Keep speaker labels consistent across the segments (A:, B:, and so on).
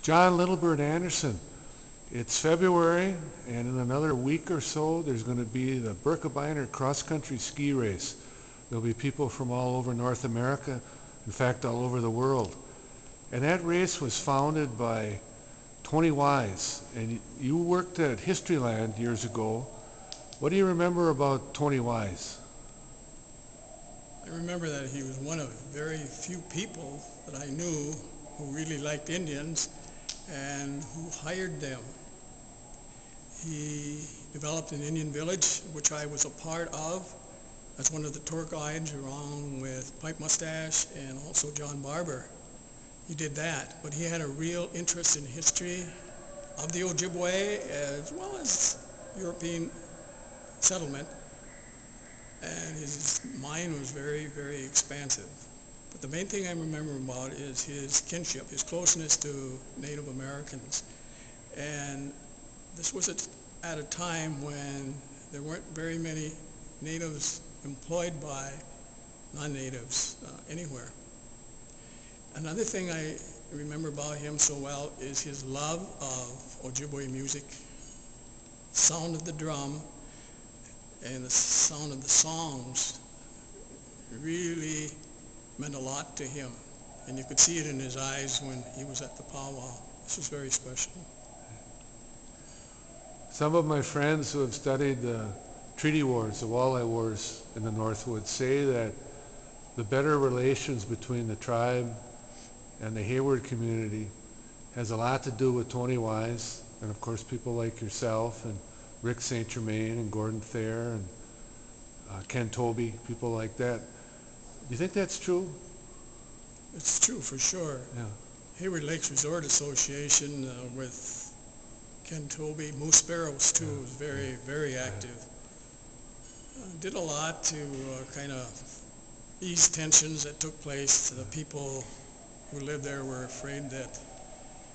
A: John Littlebird Anderson. It's February, and in another week or so, there's going to be the Birkebeiner cross-country ski race. There'll be people from all over North America, in fact, all over the world. And that race was founded by Tony Wise, and you worked at Historyland years ago. What do you remember about Tony Wise?
B: I remember that he was one of very few people that I knew who really liked Indians and who hired them. He developed an Indian village, which I was a part of as one of the tour guides, along with Pipe Mustache and also John Barber. He did that, but he had a real interest in history of the Ojibwe as well as European settlement, and his mind was very, very expansive. But the main thing I remember about is his kinship, his closeness to Native Americans. And this was at a time when there weren't very many natives employed by non-natives anywhere. Another thing I remember about him so well is his love of Ojibwe music, sound of the drum, and the sound of the songs really meant a lot to him. And you could see it in his eyes when he was at the powwow. This was very special.
A: Some of my friends who have studied the treaty wars, the walleye wars in the North, would say that the better relations between the tribe and the Hayward community has a lot to do with Tony Wise, and of course people like yourself and Rick St. Germain and Gordon Thayer and Ken Toby, people like that. Do you think that's true?
B: It's true for sure.
A: Yeah.
B: Hayward Lakes Resort Association with Ken Toby, Moose Sparrows too, was very, very active. Did a lot to kind of ease tensions that took place. The people who lived there were afraid that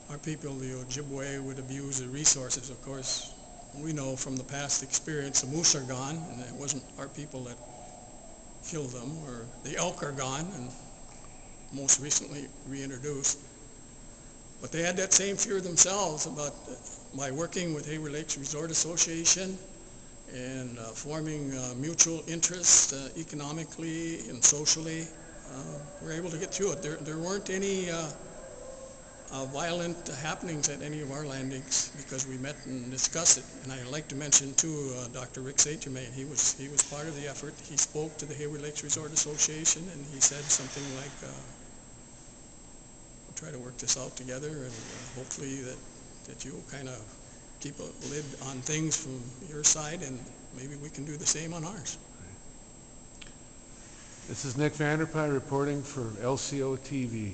B: our people, the Ojibwe, would abuse the resources. Of course, we know from the past experience the moose are gone, and it wasn't our people that killed them, or the elk are gone, and most recently reintroduced. But they had that same fear themselves about, by working with Hayward Lakes Resort Association and forming mutual interest economically and socially, we're able to get through it. There weren't any violent happenings at any of our landings because we met and discussed it. And I'd like to mention too Dr. Rick St. Germain. He was part of the effort. He spoke to the Hayward Lakes Resort Association and he said something like, we'll try to work this out together, and hopefully that you'll kind of keep a lid on things from your side, and maybe we can do the same on ours.
A: This is Nick Vanderpy reporting for LCO TV.